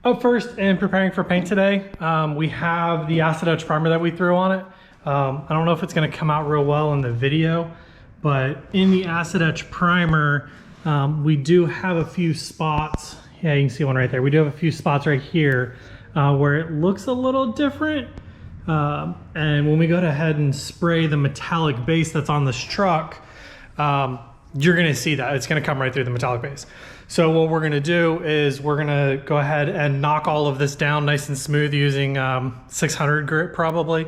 Up first, in preparing for paint today, we have the acid etch primer that we threw on it. I don't know if it's going to come out real well in the video, but in the acid etch primer, we do have a few spots. Yeah, you can see one right there. We do have a few spots right here where it looks a little different. And when we go ahead and spray the metallic base that's on this truck, you're going to see that. It's going to come right through the metallic base. So what we're going to do is we're going to go ahead and knock all of this down nice and smooth using 600 grit probably.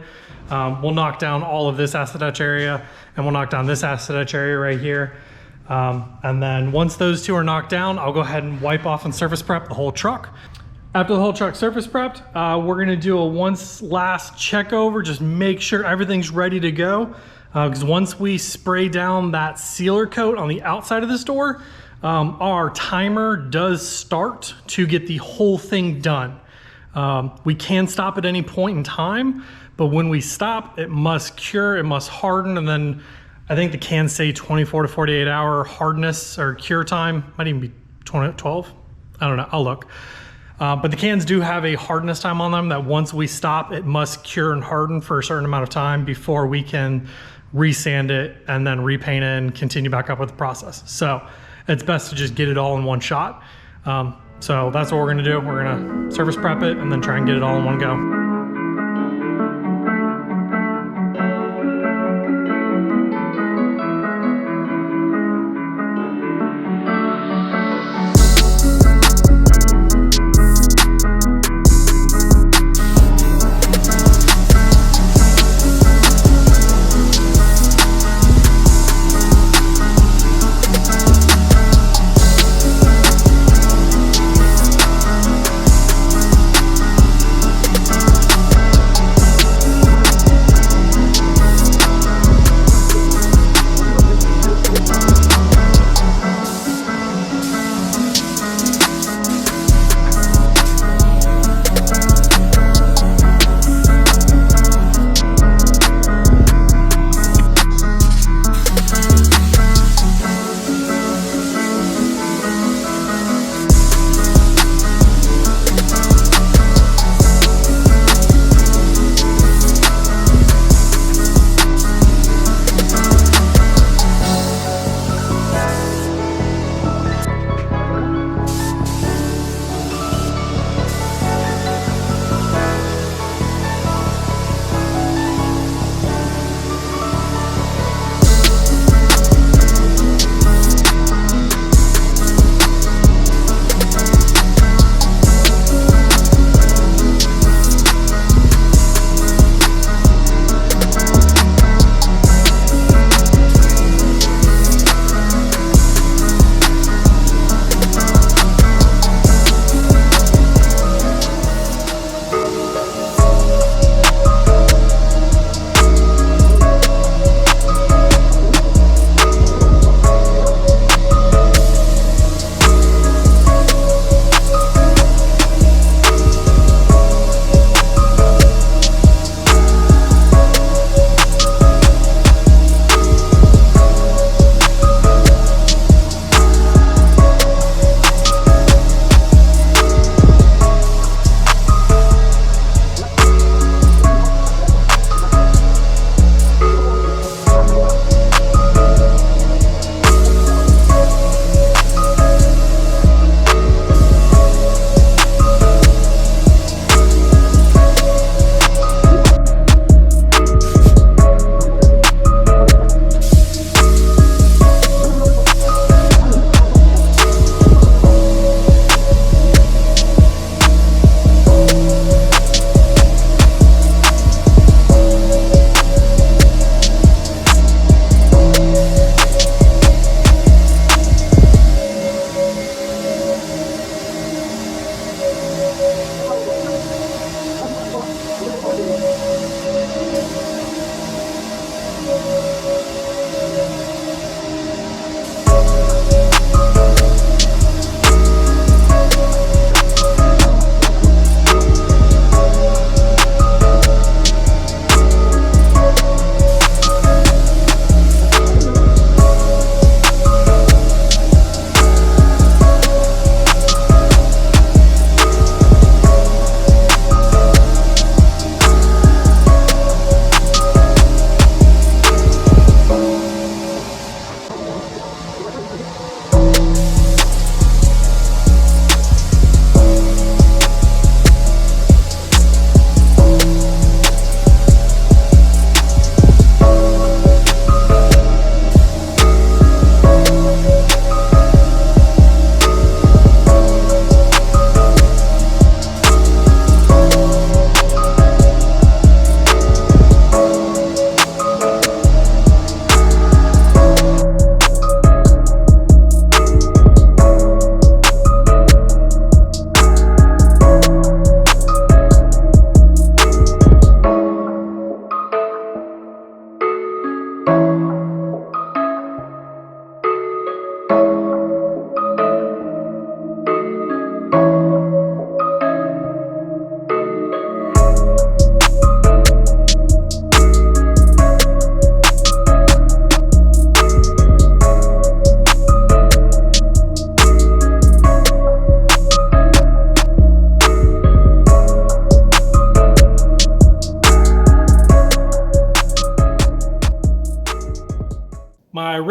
We'll knock down all of this acid etch area, and we'll knock down this acid etch area right here. And then once those two are knocked down, I'll go ahead and wipe off and surface prep the whole truck. After the whole truck's surface prepped, we're going to do a last check over, just make sure everything's ready to go. Because once we spray down that sealer coat on the outside of this door, our timer does start to get the whole thing done. We can stop at any point in time, but when we stop, it must cure, it must harden, and then I think the cans say 24 to 48 hour hardness or cure time. Might even be 12. I don't know, I'll look. But the cans do have a hardness time on them that once we stop, it must cure and harden for a certain amount of time before we can resand it and then repaint it and continue back up with the process. So it's best to just get it all in one shot. So that's what we're gonna do. We're gonna surface prep it and then try and get it all in one go.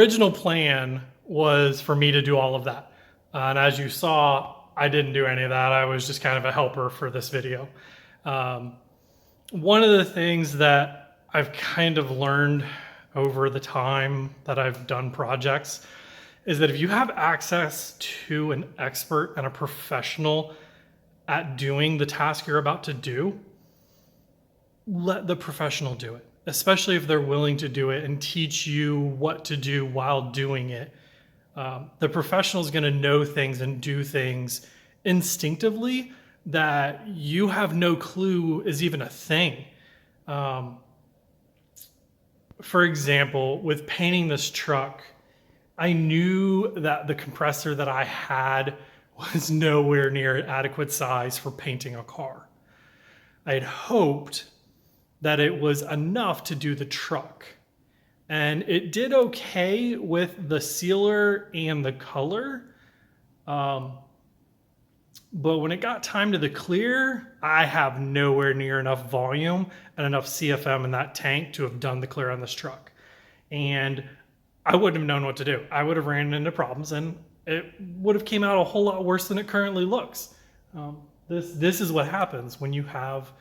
original plan was for me to do all of that. And as you saw, I didn't do any of that. I was just kind of a helper for this video. One of the things that I've kind of learned over the time that I've done projects is that if you have access to an expert and a professional at doing the task you're about to do, let the professional do it, especially if they're willing to do it and teach you what to do while doing it. The professional is going to know things and do things instinctively that you have no clue is even a thing. For example, with painting this truck, I knew that the compressor that I had was nowhere near adequate size for painting a car. I had hoped that it was enough to do the truck. And it did okay with the sealer and the color. But when it got time to the clear, I have nowhere near enough volume and enough CFM in that tank to have done the clear on this truck. And I wouldn't have known what to do. I would have ran into problems and it would have came out a whole lot worse than it currently looks. This is what happens when you have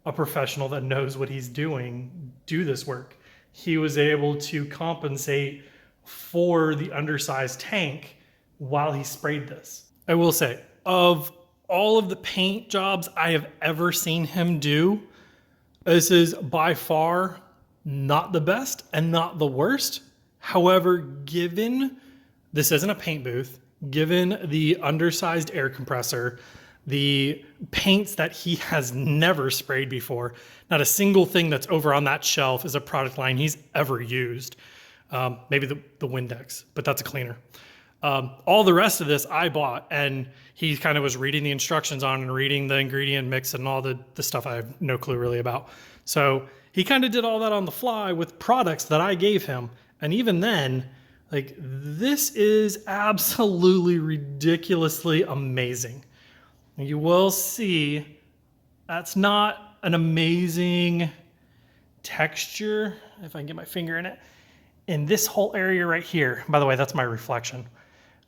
a professional that knows what he's doing do this work. He was able to compensate for the undersized tank while he sprayed this. I will say, of all of the paint jobs I have ever seen him do, this is by far not the best and not the worst. However, given this isn't a paint booth, given the undersized air compressor, the paints that he has never sprayed before, not a single thing that's over on that shelf is a product line he's ever used. Maybe the Windex, but that's a cleaner. All the rest of this I bought, and he kind of was reading the instructions on and reading the ingredient mix and all the stuff I have no clue really about. So he kind of did all that on the fly with products that I gave him. And even then, like, this is absolutely ridiculously amazing. You will see that's not an amazing texture, if I can get my finger in it. In this whole area right here, by the way, that's my reflection.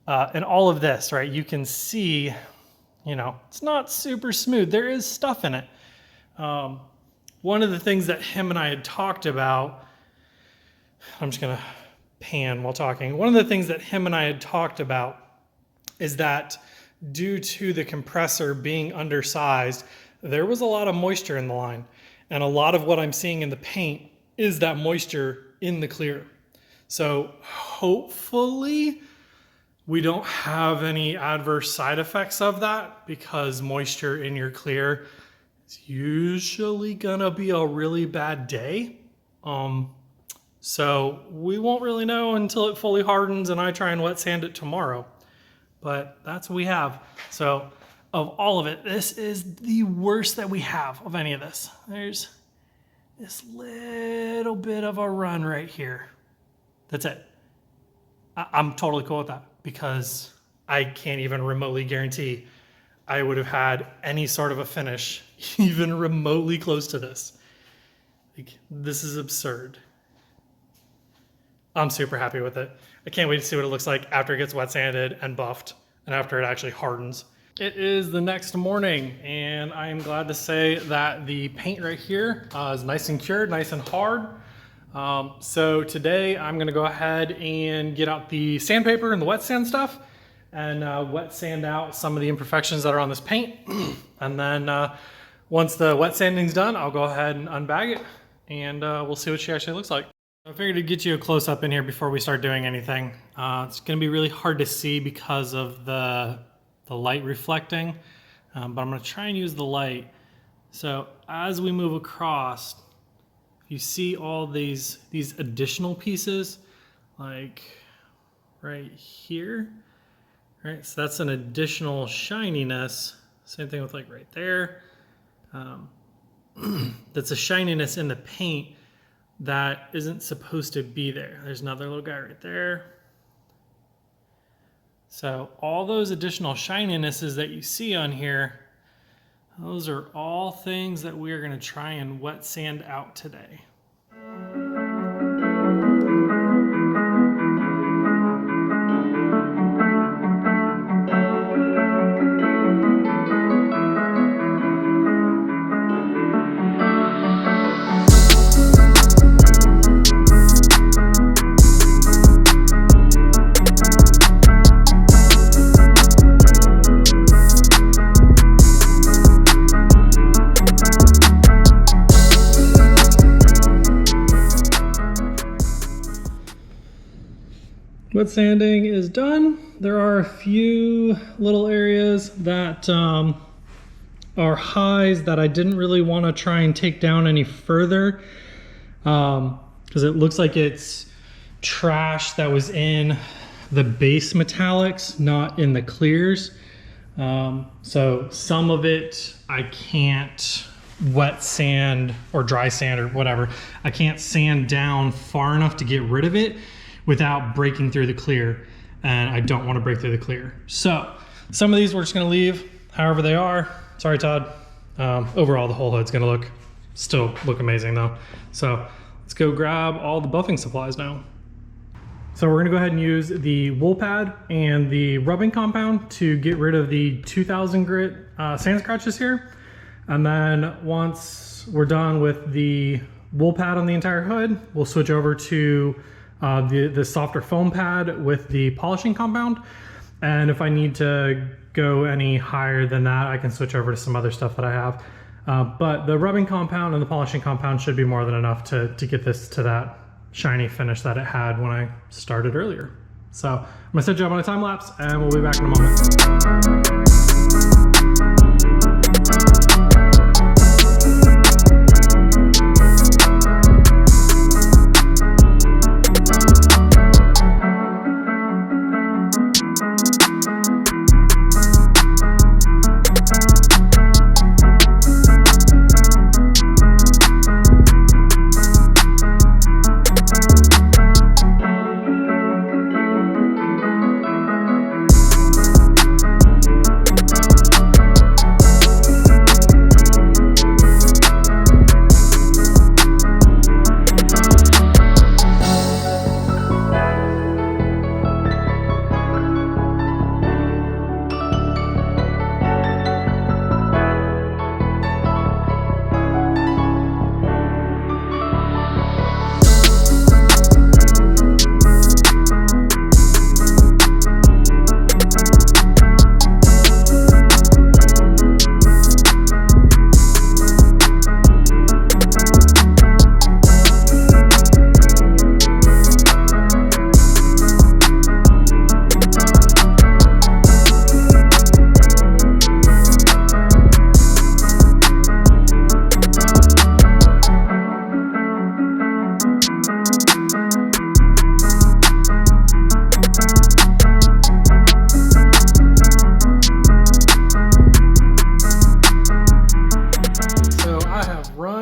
And all of this, right, you can see, you know, it's not super smooth. There is stuff in it. One of the things that him and I had talked about, I'm just going to pan while talking. One of the things that him and I had talked about is that due to the compressor being undersized, there was a lot of moisture in the line. And a lot of what I'm seeing in the paint is that moisture in the clear. So hopefully we don't have any adverse side effects of that, because moisture in your clear is usually gonna be a really bad day. So we won't really know until it fully hardens and I try and wet sand it tomorrow. But that's what we have. So of all of it, this is the worst that we have of any of this. There's this little bit of a run right here. That's it. I'm totally cool with that, because I can't even remotely guarantee I would have had any sort of a finish even remotely close to this. Like, this is absurd. I'm super happy with it. I can't wait to see what it looks like after it gets wet sanded and buffed and after it actually hardens. It is the next morning, and I am glad to say that the paint right here is nice and cured, nice and hard. So today I'm gonna go ahead and get out the sandpaper and the wet sand stuff and wet sand out some of the imperfections that are on this paint. And then once the wet sanding's done, I'll go ahead and unbag it, and we'll see what she actually looks like. I figured to get you a close-up in here before we start doing anything. It's gonna be really hard to see because of the light reflecting, but I'm gonna try and use the light. So as we move across, you see all these additional pieces, like right here, right? So that's an additional shininess. Same thing with like right there. That's a shininess in the paint that isn't supposed to be there. There's another little guy right there. So all those additional shininesses that you see on here, those are all things that we are going to try and wet sand out today. Wet sanding is done. There are a few little areas that are highs that I didn't really want to try and take down any further because it looks like it's trash that was in the base metallics, not in the clears. So some of it I can't wet sand or dry sand or whatever. I can't sand down far enough to get rid of it without breaking through the clear, and I don't want to break through the clear. So some of these we're just going to leave however they are. Sorry, Todd. Overall, the whole hood's going to still look amazing though. So let's go grab all the buffing supplies now. So we're going to go ahead and use the wool pad and the rubbing compound to get rid of the 2000 grit sand scratches here. And then once we're done with the wool pad on the entire hood, we'll switch over to the softer foam pad with the polishing compound. And if I need to go any higher than that, I can switch over to some other stuff that I have. But the rubbing compound and the polishing compound should be more than enough to get this to that shiny finish that it had when I started earlier. So I'm gonna set you up on a time lapse and we'll be back in a moment.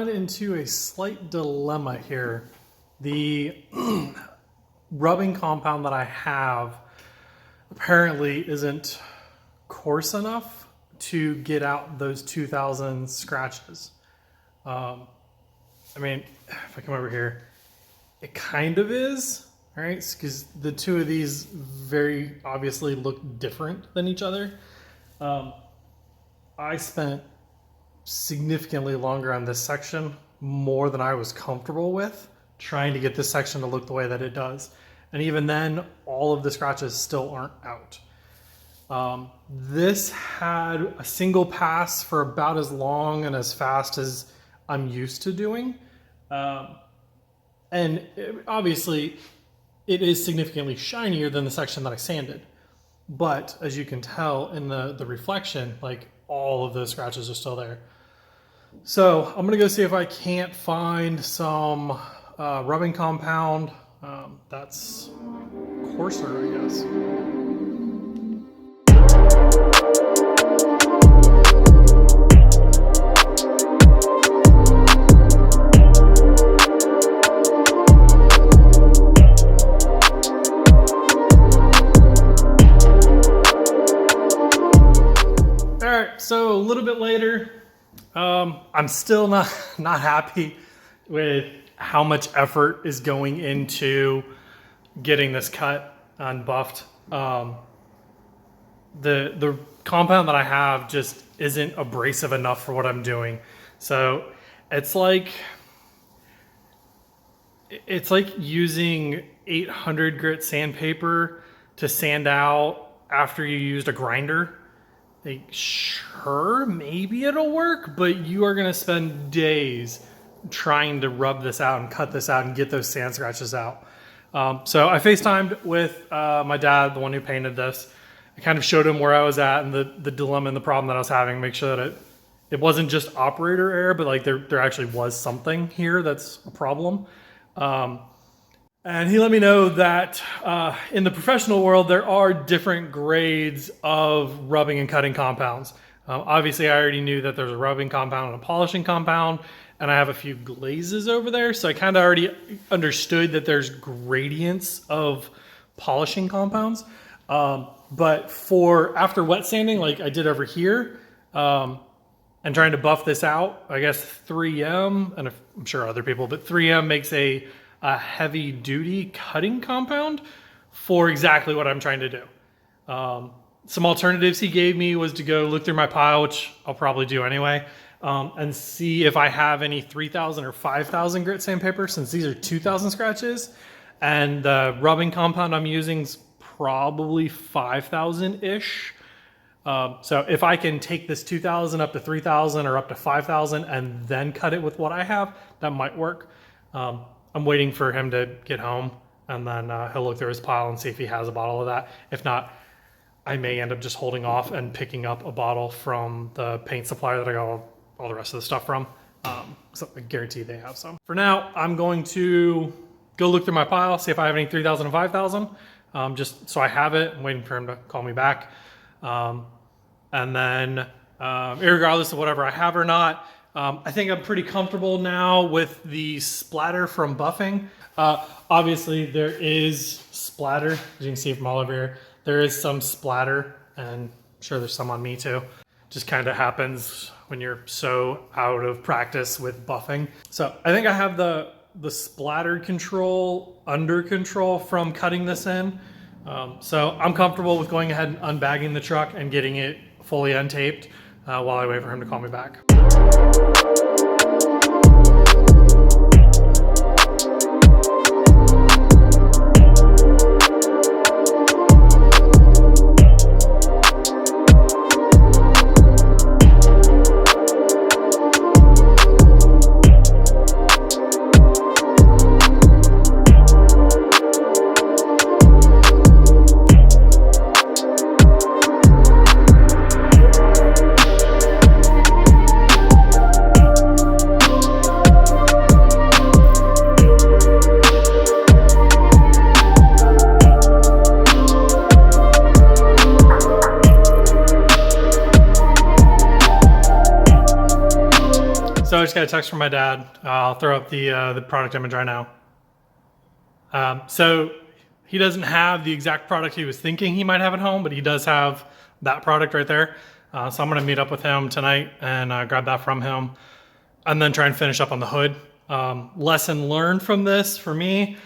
Into a slight dilemma here. The rubbing compound that I have apparently isn't coarse enough to get out those 2000 scratches. I mean, if I come over here, it kind of is, all right? Because the two of these very obviously look different than each other. I spent significantly longer on this section, more than I was comfortable with, trying to get this section to look the way that it does. And even then, all of the scratches still aren't out. This had a single pass for about as long and as fast as I'm used to doing. Obviously, it is significantly shinier than the section that I sanded. But as you can tell in the reflection, like all of those scratches are still there. So I'm gonna go see if I can't find some rubbing compound that's coarser, I guess. All right, so a little bit later, I'm still not happy with how much effort is going into getting this cut and buffed. The compound that I have just isn't abrasive enough for what I'm doing. So it's like using 800 grit sandpaper to sand out after you used a grinder. Like, sure, maybe it'll work, but you are gonna spend days trying to rub this out and cut this out and get those sand scratches out. So I FaceTimed with my dad, the one who painted this. I kind of showed him where I was at and the dilemma and the problem that I was having, make sure that it wasn't just operator error, but like there actually was something here that's a problem. And he let me know that in the professional world, there are different grades of rubbing and cutting compounds. Obviously, I already knew that there's a rubbing compound and a polishing compound, and I have a few glazes over there. So I kind of already understood that there's gradients of polishing compounds. But for after wet sanding, like I did over here, and trying to buff this out, I guess 3M, and I'm sure other people, but 3M makes a heavy duty cutting compound for exactly what I'm trying to do. Some alternatives he gave me was to go look through my pile, which I'll probably do anyway, and see if I have any 3,000 or 5,000 grit sandpaper, since these are 2,000 scratches. And the rubbing compound I'm using is probably 5,000-ish. So if I can take this 2,000 up to 3,000 or up to 5,000 and then cut it with what I have, that might work. I'm waiting for him to get home, and then he'll look through his pile and see if he has a bottle of that. If not, I may end up just holding off and picking up a bottle from the paint supplier that I got all the rest of the stuff from. So I guarantee they have some. For now, I'm going to go look through my pile, see if I have any 3,000 and 5,000, just so I have it. I'm waiting for him to call me back. And then, irregardless of whatever I have or not, I think I'm pretty comfortable now with the splatter from buffing. Obviously, there is splatter, as you can see from all over here. There is some splatter, and I'm sure there's some on me too. Just kind of happens when you're so out of practice with buffing. So I think I have the splatter control under control from cutting this in. So I'm comfortable with going ahead and unbagging the truck and getting it fully untaped while I wait for him to call me back. So I just got a text from my dad. I'll throw up the product image right now. So he doesn't have the exact product he was thinking he might have at home, but he does have that product right there. So I'm gonna meet up with him tonight and grab that from him, and then try and finish up on the hood. Lesson learned from this for me: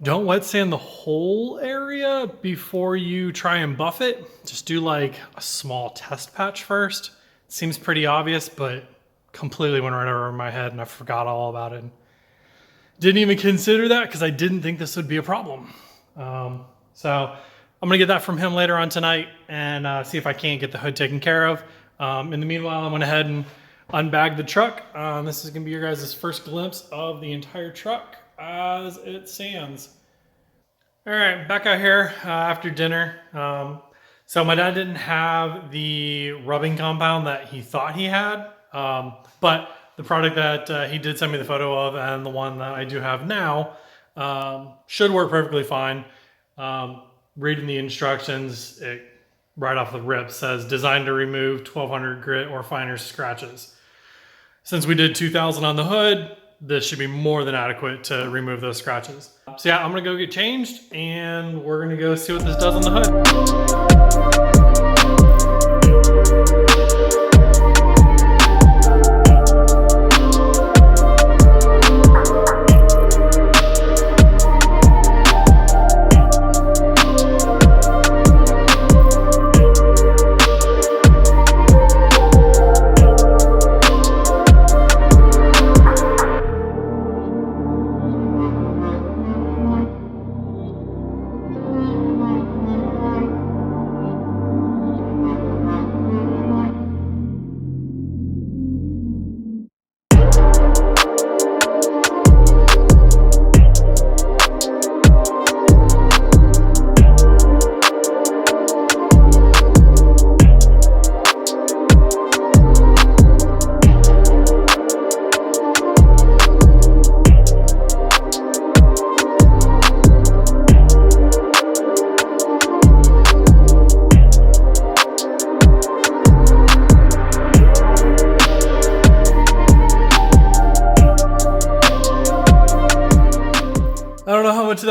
don't wet sand the whole area before you try and buff it. Just do like a small test patch first. Seems pretty obvious, but completely went right over my head and I forgot all about it. Didn't even consider that because I didn't think this would be a problem. So I'm gonna get that from him later on tonight and see if I can't get the hood taken care of. In the meanwhile, I went ahead and unbagged the truck. This is gonna be your guys' first glimpse of the entire truck as it sands. All right, back out here after dinner. So my dad didn't have the rubbing compound that he thought he had. But the product that he did send me the photo of and the one that I do have now should work perfectly fine. Reading the instructions, it right off the rip says designed to remove 1,200 grit or finer scratches. Since we did 2,000 on the hood, this should be more than adequate to remove those scratches. So yeah, I'm gonna go get changed and we're gonna go see what this does on the hood.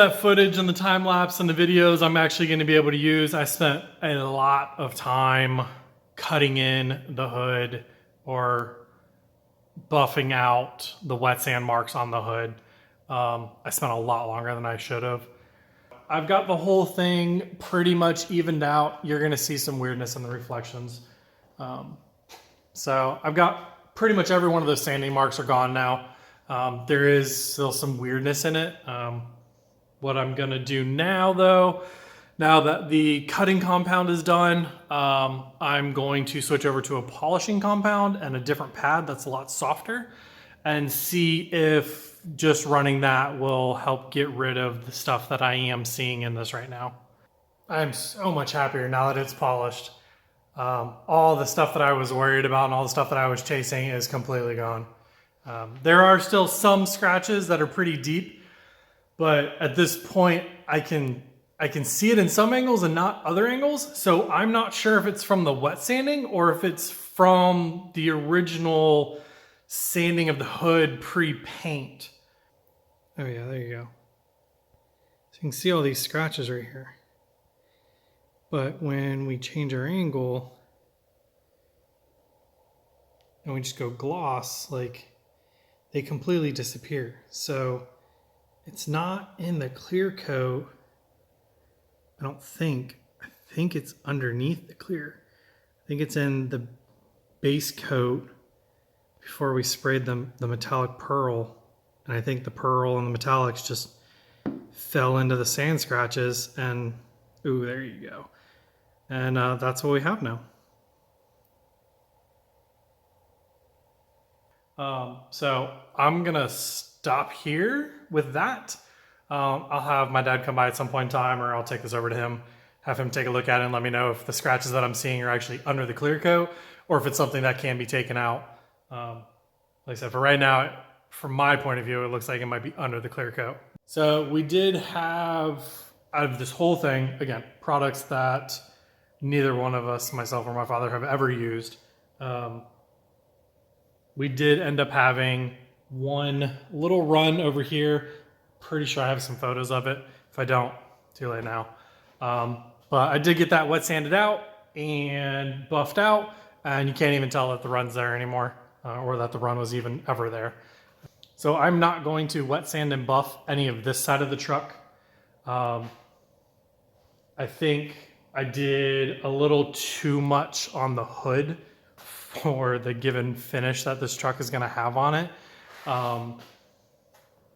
that footage and the time lapse and the videos I'm actually going to be able to use. I spent a lot of time cutting in the hood or buffing out the wet sand marks on the hood. I spent a lot longer than I should have. I've got the whole thing pretty much evened out. You're going to see some weirdness in the reflections. So I've got pretty much every one of those sanding marks are gone now. There is still some weirdness in it. What I'm going to do now though, now that the cutting compound is done, I'm going to switch over to a polishing compound and a different pad that's a lot softer and see if just running that will help get rid of the stuff that I am seeing in this right now. I'm so much happier now that it's polished. All the stuff that I was worried about and all the stuff that I was chasing is completely gone. There are still some scratches that are pretty deep, but at this point I can see it in some angles and not other angles. So I'm not sure if it's from the wet sanding or if it's from the original sanding of the hood pre-paint. Oh yeah, there you go. So you can see all these scratches right here. But when we change our angle and we just go gloss, like they completely disappear. So it's not in the clear coat. I don't think. I think it's underneath the clear. I think it's in the base coat before we sprayed the metallic pearl. And I think the pearl and the metallics just fell into the sand scratches and, ooh, there you go. And that's what we have now. So I'm gonna stop here with that. I'll have my dad come by at some point in time, or I'll take this over to him, have him take a look at it and let me know if the scratches that I'm seeing are actually under the clear coat or if it's something that can be taken out. Like I said, for right now, from my point of view, it looks like it might be under the clear coat. So we did have, out of this whole thing, again, products that neither one of us, myself or my father, have ever used. We did end up having one little run over here. Pretty sure I have some photos of it. If I don't, too late now. But I did get that wet sanded out and buffed out, and you can't even tell that the run's there anymore, or that the run was even ever there. So I'm not going to wet sand and buff any of this side of the truck. I think I did a little too much on the hood for the given finish that this truck is going to have on it.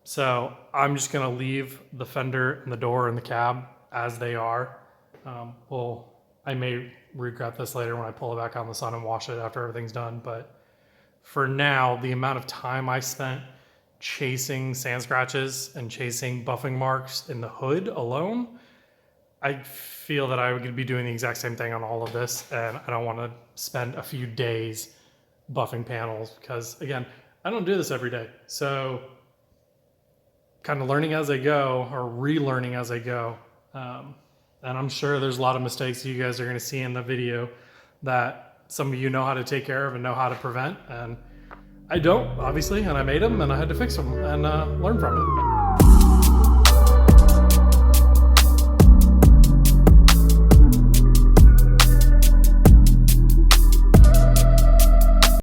So I'm just going to leave the fender and the door and the cab as they are. I may regret this later when I pull it back out in the sun and wash it after everything's done. But for now, the amount of time I spent chasing sand scratches and chasing buffing marks in the hood alone, I feel that I would be doing the exact same thing on all of this, and I don't want to spend a few days buffing panels because, again, I don't do this every day. So kind of learning as I go, or relearning as I go. And I'm sure there's a lot of mistakes you guys are going to see in the video that some of you know how to take care of and know how to prevent. And I don't, obviously, and I made them and I had to fix them and learn from it.